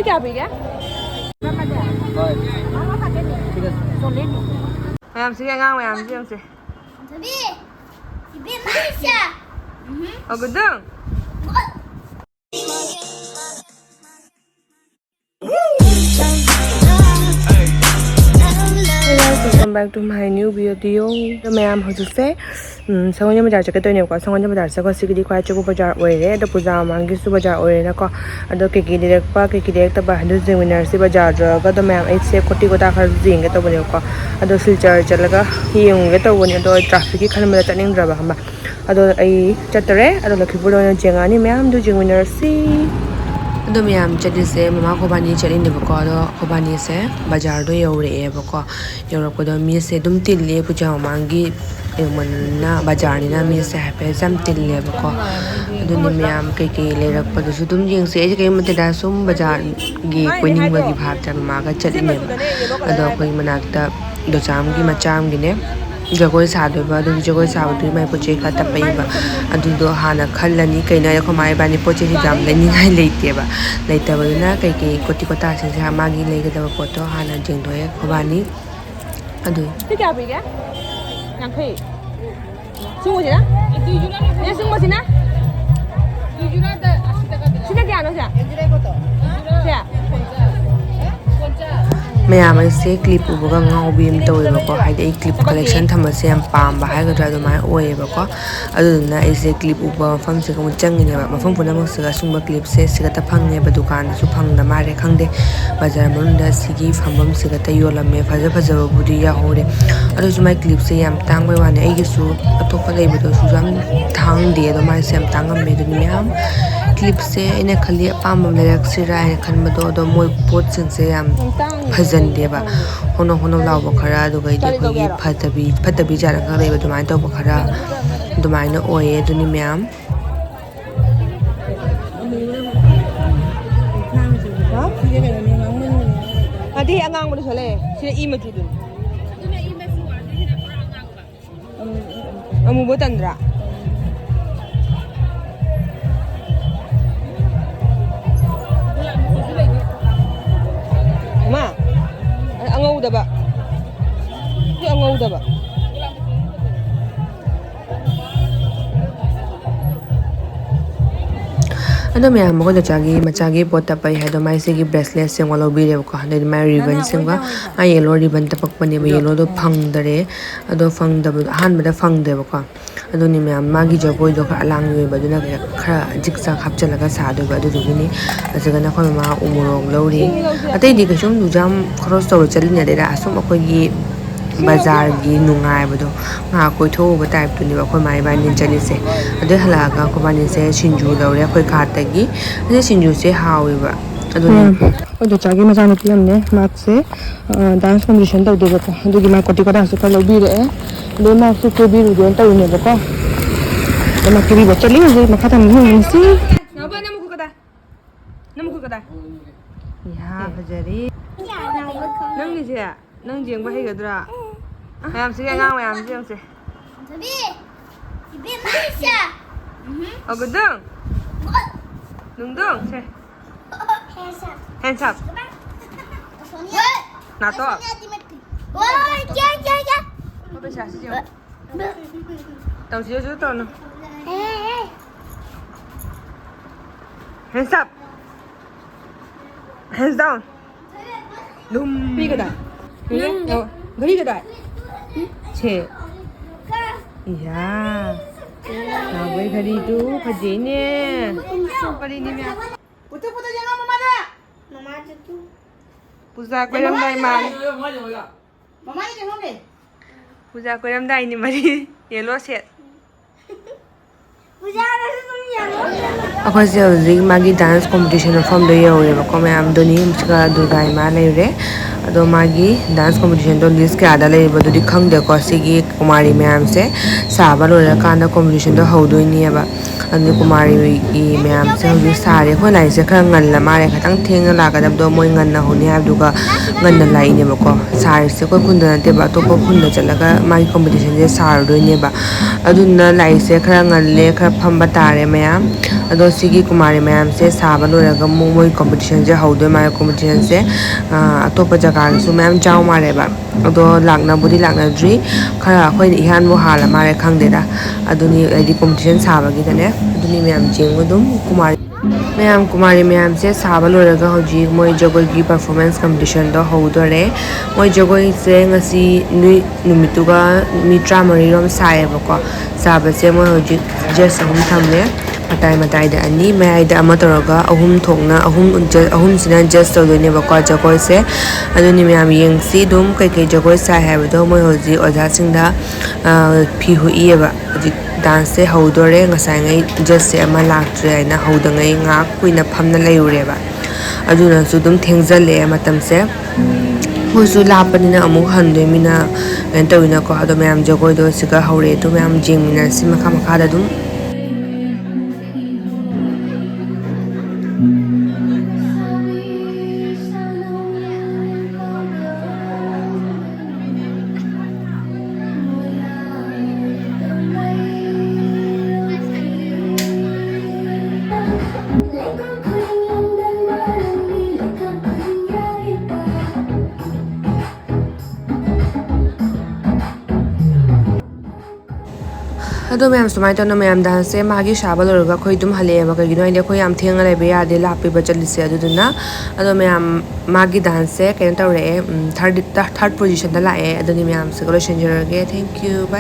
क्या पी गया मैम से ngang मैम से हम से good dong welcome back to my new video मैम हौजसे संगोंजा बाजार चकतोइनेको संगोंजा बाजार सको सिगिदि ख्वाइ चगु बाजार ओइरे द पूजा मांगी सु बाजार ओइरे को अदो केकी दिरेक्पा केकी दिरेक्ट बा हदु जिंगविनर सि बाजार ग द मैम एसे कोटी कोटा खर जिंगे तो बनेको अदो सिलचर चलगा हिंगे तो बने अदो ट्रैफिक की खनमला चनिंद्रबा हमा अदो आई चतरे अदो लखिपुर ओइना जेंगानी मैम दु जिंगविनर सि अदो मैम चलिसे ममा खोबानी चलिनेबको अदो खोबानी से बाजार दो यौरेबको यौरपदो मी से दुम तिल्ले पूजा मांगी मना बाजारनिना मी से हैपे जम तिल्लेबको अदुनि मैम केके लेरकपदसु दुम येंगसे ए के मतदा सुम बाजार गी कोइनिंगबगी भाब तमागा चलिनेब अदो कोइ मनाक्ता दोचामगी मचामगिने जगोय सादोबा अदुनि जगोय साबदु माइ पोचे का तपैबा अदुदो हाना खल्लनी कैना यखो माइ बानी पोचे जाम लेनिङाइ लेइतेबा लेइतबना केके कोटी कोटा से मागी लेगदब पोतो हाना जेंगदोय खोबानी अदु क्या पी गया 양खै 승모지나? 얘 승모지나? 시대 क्या 자? 자. मैम से clip उबगा ngaubim tawebako haide ei clip collection thamase yam pamba haigada adumai oebako aduna aise clip uba mafam se ko changine ba mafam puna mo se sungba clip se sigata phangne ba dukan su phangda mare khangde bazar munda sigi phambam sigata yolame phaja phaja budi ya hore adu sumai clip se yam tangbai wane ei gisu atopa leibedo su jam thangde adumai se yam tangam me duni ma'am clip से इन खाली अपाम लेरक्सिरा खनबदो दो मोय pot से याम फजनदेबा होनो होनो लाव खरा दुगैदि फतबी Zara खा लेबा दुमाय तो खरा दुमायना ओये दुनि मैम अदि अंगांग बदो सले सिरे ई मजुदुन दुना ई मजु वादि हिना पुरा अंगांग बा अमु बतंद्रा angawdaba yu angawdaba ado ma'am को जचागी मचागी पोता पई है दो माइ सेगी ब्रेसलेट सेंग वालो बिरे को हने माइ रिबन सेंगा आ येलो रिबन तपक पने येलो दो फंगदरे अदो फंगदब हान बदा फंगदेबो को अदो नि मैम मागी जगोय दो अलांग वे बदुना खरा जिगसा खपचलगा सादो बदु दुगिनी अजगना को मा उमुरोग लौरी अतै दि कसुम दुजाम क्रॉस तो चलिने देरा असुम अखोगी बाजार की नुंगाय बदो मा कोइथो ब टाइप तुनि बा खोय माइ बानी चलिसे अदे हलागा को बानी से सिंजू लौरे खोय खातगी अदे सिंजू से हावेबा अदुनि अदो चागी मजा नुपि हमने मार्क से डांस कॉम्पिटिशन तो देबो को अदुगी मा कोटी कोटा से कर लबी रे दे मा से के बी रुजन तो ने बको मा के बी बचली जे मा खाता नि सी नाबा नमुखु कदा या फजरी नंगी से नंग जेंग बा हेगद्रा मैम से ngang मैम से हम से तबी इबे माइसा अगदं नुंदं से hands up ना तो ओए क्या वो बेचा से जो तब से जो तो ना hands up hands down lum pi cái đại घड़ी cái đại छे या ना भाई घड़ी तू फजे ने पड़ी नहीं मैं पुते jangan mama ada tu पूजा कोई रमदाई मान mama ni jangan deh पूजा कोई रमदाई ni mari yellow set पूजा ada tu yellow अखोई से हजिक मागी डांस कॉम्पिटिशन फॉर्म दो यौरेबको मैम दोनी मुसका दुर्गा मा लेरे अदो मागी डांस कॉम्पिटिशन दो लिस्ट के आदा लेबदुदी खंगदेको सिगी कुमारी मैम से साबा लोरा काना कॉम्पिटिशन दो हौदोइनिबा अदु कुमारी की मैम से हजि सारे खो लाइ से खरा ngalla मारे खतंग थेंग लागदब दो मोय ngonna होनी हाबदुगा ngonna लाइनेबको सारे से कोई खुंद नतेबा तो को खुंद चलगा मागी कॉम्पिटिशन जे सारदोइनेबा अदुना लाइ से खरा ngalle खरा फंबा तारे मैम ꯑꯗꯣ ꯁꯤꯒꯤ ꯀꯨꯃꯥꯔꯤ ꯃꯌꯥꯝꯁꯦ ꯁꯥꯕ ꯂꯣꯏꯔꯒ ꯑꯃꯨꯛ ꯃꯣꯏ ꯀꯝꯄꯤꯇꯤꯁꯟꯁꯦ ꯍꯧꯗꯣꯏ ꯃꯥꯜꯂꯦ ꯀꯝꯄꯤꯇꯤꯁꯟꯁꯦ ꯑꯇꯣꯞꯄ ꯖꯒꯥꯗꯁꯨ ꯃꯌꯥꯝ ꯆꯥꯎ ꯃꯥꯜꯂꯦꯕ ꯑꯗꯣ ꯂꯥꯛꯅꯕꯨꯗꯤ ꯂꯥꯛꯅꯗ꯭ꯔꯤ ꯈꯔ ꯑꯩꯈꯣꯏꯅ ꯏꯍꯥꯟꯕꯨ ꯍꯥꯜꯂ ꯃꯥꯜꯂꯦ ꯈꯪꯗꯦꯗ ꯑꯗꯨꯅꯤ ꯍꯥꯏꯗꯤ ꯀꯝꯄꯤꯇꯤꯁꯟ ꯁꯥꯕꯒꯤꯗꯅꯦ ꯑꯗꯨꯅꯤ ꯃꯌꯥꯝ ꯌꯦꯡꯉꯨ ꯑꯗꯨꯝ ꯀꯨꯃꯥꯔꯤ ꯃꯌꯥꯝꯁꯦ ꯁꯥꯕ ꯂꯣꯏꯔꯒ ꯍꯧꯖꯤꯛ ꯃꯣꯏ ꯖꯒꯣꯏꯒꯤ ꯄꯔꯐꯣꯔꯃꯦꯟꯁ ꯀꯝꯄꯤꯇꯤꯁꯟꯗꯣ ꯍꯧꯗꯣꯔꯦ ꯃꯣꯏ ꯖꯒꯣꯏꯁꯦ ꯉꯁꯤ ꯅꯨꯃꯤꯠꯇꯨꯒ ꯃꯤ 30ꯔꯣꯝ ꯁꯥꯏꯌꯦꯕꯀꯣ ꯁꯥꯕꯁꯦ ꯃꯣꯏ ꯍꯧꯖꯤꯛ ꯖꯁ 3 ꯊꯝꯃꯦ ꯃꯇꯥꯏꯗ 2 ꯃꯌꯥꯏꯗ ꯑꯃ ꯇꯧꯔꯒ 3 ꯊꯣꯛꯅ ꯑꯍꯨꯝꯁꯤꯅ ꯖꯁ ꯇꯧꯗꯣꯏꯅꯦꯕꯀꯣ ꯖꯒꯣꯏꯁꯦ ꯑꯗꯨꯅꯤ ꯃꯌꯥꯝ ꯌꯦꯡꯁꯤ ꯑꯗꯨꯝ ꯀꯩꯀꯩ ꯖꯒꯣꯏ ꯁꯥꯏ ꯍꯥꯏꯕꯗꯣ ꯃꯣꯏ ꯍꯧꯖꯤꯛ ꯑꯣꯖꯥꯁꯤꯡꯗ ꯐꯤ ꯍꯨꯏꯑꯕ ꯍꯧꯖꯤꯛ ꯗꯥꯟꯁꯁꯦ ꯍꯧꯗꯣꯔꯦ ꯉꯁꯥꯏꯉꯩ ꯖꯁꯁꯦ ꯑꯃ ꯂꯥꯛꯇ꯭ꯔꯦ ꯍꯥꯏꯅ ꯍꯧꯗꯉꯩ ꯉꯥꯏꯍꯥꯛ ꯀꯨꯏꯅ ꯐꯝꯅ ꯂꯩꯔꯨꯔꯦꯕ ꯑꯗꯨꯅꯁꯨ ꯑꯗꯨꯝ ꯊꯦꯡꯖꯜꯂꯛꯑꯦ ꯃꯇꯝꯁꯦ ꯃꯣꯏꯁꯨ ꯂꯥꯞꯄꯅꯤꯅ ꯑꯃꯨꯛ ꯍꯟꯗꯣꯏꯃꯤꯅ ꯀꯩꯅꯣ ꯇꯧꯋꯤꯅꯀꯣ ꯑꯗꯣ ꯃꯌꯥꯝ ꯖꯒꯣꯏꯗꯣ ꯁꯤꯒ ꯍꯧꯔꯦ ꯑꯗꯣ ꯃꯌꯥꯝ ꯌꯦꯡꯃꯤꯟꯅꯔꯁꯤ ꯃꯈꯥꯗ ꯑꯗꯨꯝ ꯑꯗꯣ ꯃꯌꯥꯝ ꯁꯨꯃꯥꯏꯅ ꯇꯧꯅ ꯃꯌꯥꯝ ꯗꯥꯟꯁꯁꯦ ꯃꯥꯒꯤ ꯁꯥꯕ ꯂꯣꯏꯔꯒ ꯑꯩꯈꯣꯏ ꯑꯗꯨꯝ ꯍꯜꯂꯛꯑꯦꯕ ꯀꯩꯒꯤꯅꯣ ꯍꯥꯏꯗꯤ ꯑꯩꯈꯣꯏ ꯌꯥꯝ ꯊꯦꯡꯅ ꯂꯩꯕ ꯌꯥꯗꯦ ꯂꯥꯞꯄꯤꯕ ꯆꯠꯂꯤꯁꯦ ꯑꯗꯨꯗꯨꯅ ꯑꯗꯣ ꯃꯌꯥꯝ ꯃꯥꯒꯤ ꯗꯥꯟꯁꯁꯦ ꯀꯩꯅꯣ ꯇꯧꯔꯛꯑꯦ ꯊꯥꯔꯠ ꯄꯣꯖꯤꯁꯟꯗ ꯂꯥꯛꯑꯦ ꯑꯗꯨꯅꯤ ꯃꯌꯥꯝꯁꯤꯒ ꯂꯣꯏꯁꯤꯟꯖꯔꯒꯦ ꯊꯦꯡꯛ ꯌꯨ ꯕꯥꯏ